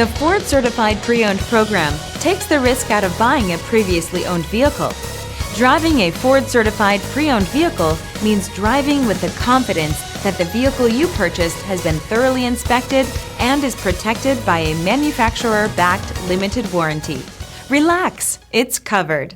The Ford Certified Pre-Owned program takes the risk out of buying a previously owned vehicle. Driving a Ford Certified Pre-Owned vehicle means driving with the confidence that the vehicle you purchased has been thoroughly inspected and is protected by a manufacturer-backed limited warranty. Relax, it's covered.